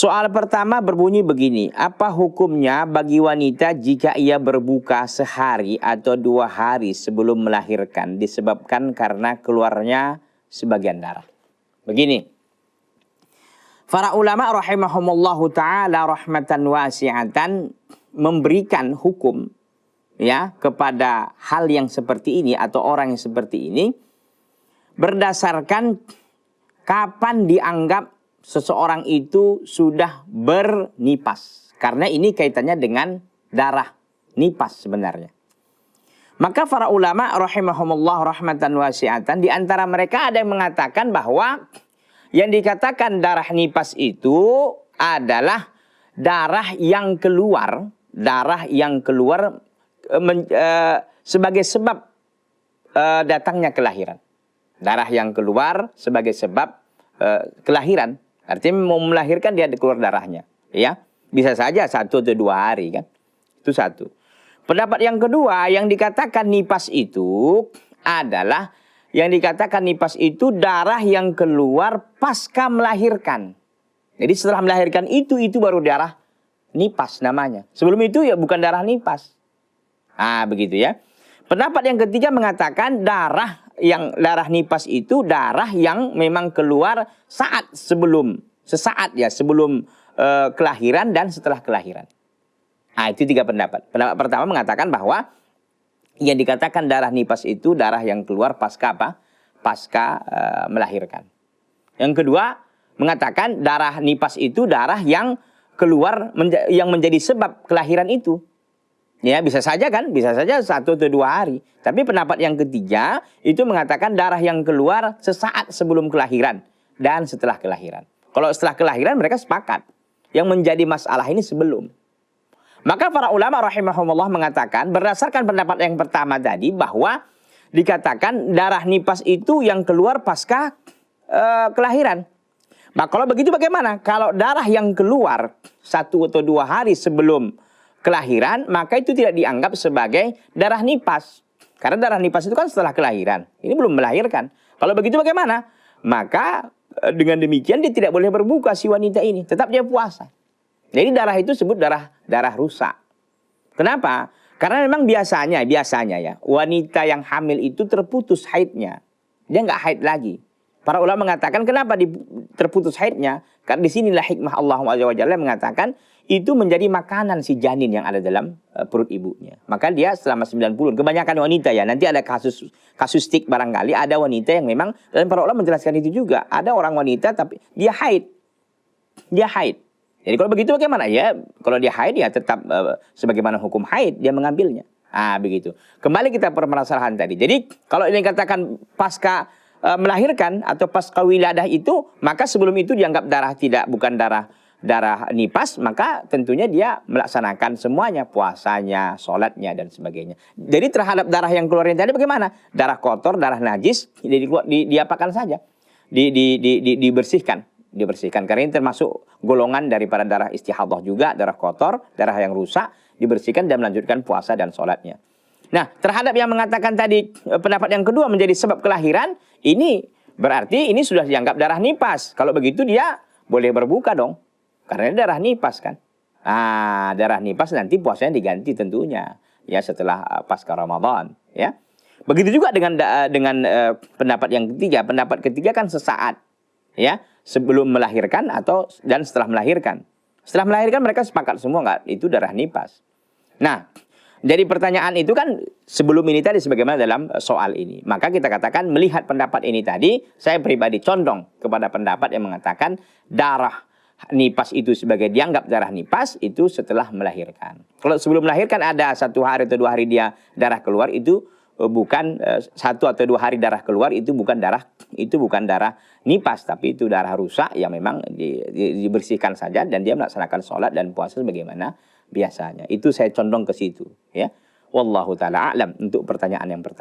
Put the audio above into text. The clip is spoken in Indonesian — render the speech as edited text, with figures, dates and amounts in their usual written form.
Soal pertama berbunyi begini, apa hukumnya bagi wanita jika ia berbuka sehari atau 2 hari sebelum melahirkan disebabkan karena keluarnya sebagian darah? Begini, para ulama rahimahumullahu ta'ala rahmatan wasi'atan memberikan hukum ya kepada hal yang seperti ini atau orang yang seperti ini berdasarkan kapan dianggap seseorang itu sudah bernipas. Karena ini kaitannya dengan darah nipas sebenarnya. Maka para ulama rahimahumullah rahmatan wasi'atan, di antara mereka ada yang mengatakan bahwa yang dikatakan darah nipas itu adalah darah yang keluar sebagai sebab datangnya kelahiran. Darah yang keluar sebagai sebab kelahiran. Artinya mau melahirkan dia keluar darahnya, ya. Bisa saja 1 atau 2 hari kan. Itu satu. Pendapat yang kedua, yang dikatakan nipas itu adalah darah yang keluar pasca melahirkan. Jadi setelah melahirkan itu baru darah nipas namanya. Sebelum itu ya bukan darah nipas. Begitu ya. Pendapat yang ketiga mengatakan darah nipas itu darah yang memang keluar sesaat sebelum kelahiran dan setelah kelahiran. Itu 3 pendapat. Pendapat pertama mengatakan bahwa yang dikatakan darah nipas itu darah yang keluar pasca melahirkan. Yang kedua mengatakan darah nipas itu darah yang keluar yang menjadi sebab kelahiran itu. Ya, bisa saja 1 atau 2 hari. Tapi pendapat yang ketiga itu mengatakan darah yang keluar sesaat sebelum kelahiran dan setelah kelahiran. Kalau setelah kelahiran mereka sepakat. Yang menjadi masalah ini sebelum. Maka para ulama rahimahumullah mengatakan berdasarkan pendapat yang pertama tadi bahwa dikatakan darah nipas itu yang keluar pasca kelahiran. Nah, kalau begitu bagaimana? Kalau darah yang keluar 1 atau 2 hari sebelum kelahiran, maka itu tidak dianggap sebagai darah nipas. Karena darah nipas itu kan setelah kelahiran. Ini belum melahirkan. Kalau begitu bagaimana? Maka dengan demikian dia tidak boleh berbuka si wanita ini. Tetap dia puasa. Jadi darah itu disebut darah rusak. Kenapa? Karena memang biasanya ya wanita yang hamil itu terputus haidnya. Dia nggak haid lagi. Para ulama mengatakan kenapa terputus haidnya? Karena disinilah hikmah Allah SWT mengatakan itu menjadi makanan si janin yang ada dalam perut ibunya. Maka dia selama 9 bulan. Kebanyakan wanita ya. Nanti ada kasus tik barangkali. Ada wanita yang memang, dan para ulama menjelaskan itu juga. Ada orang wanita tapi dia haid. Jadi kalau begitu bagaimana? Ya kalau dia haid ya tetap sebagaimana hukum haid dia mengambilnya. Begitu. Kembali kita permasalahan tadi. Jadi kalau ini katakan pasca melahirkan atau pasca wiladah itu, maka sebelum itu dianggap bukan darah nipas, maka tentunya dia melaksanakan semuanya, puasanya, sholatnya, dan sebagainya. Jadi terhadap darah yang keluarnya tadi bagaimana? Darah kotor, darah najis, diapakan saja? Dibersihkan. Karena ini termasuk golongan daripada darah istihadah juga, darah kotor, darah yang rusak, dibersihkan dan melanjutkan puasa dan sholatnya. Nah, terhadap yang mengatakan tadi pendapat yang kedua menjadi sebab kelahiran, ini berarti ini sudah dianggap darah nipas. Kalau begitu dia boleh berbuka dong. Karena darah nipas kan. Darah nipas nanti puasanya diganti tentunya. Ya setelah pasca Ramadan. Ya. Begitu juga dengan pendapat yang ketiga. Pendapat ketiga kan sesaat. Ya. Sebelum melahirkan dan setelah melahirkan. Setelah melahirkan mereka sepakat semua nggak? Itu darah nipas. Nah. Jadi pertanyaan itu kan sebelum ini tadi sebagaimana dalam soal ini. Maka kita katakan melihat pendapat ini tadi, saya pribadi condong kepada pendapat yang mengatakan darah nipas itu sebagai dianggap darah nipas itu setelah melahirkan. Kalau sebelum melahirkan ada 1 hari atau 2 hari dia darah keluar itu bukan 1 atau 2 hari darah keluar itu bukan darah nipas, tapi itu darah rusak yang memang dibersihkan saja dan dia melaksanakan sholat dan puasa sebagaimana biasanya. Itu saya condong ke situ ya. Wallahu taala a'lam untuk pertanyaan yang pertama.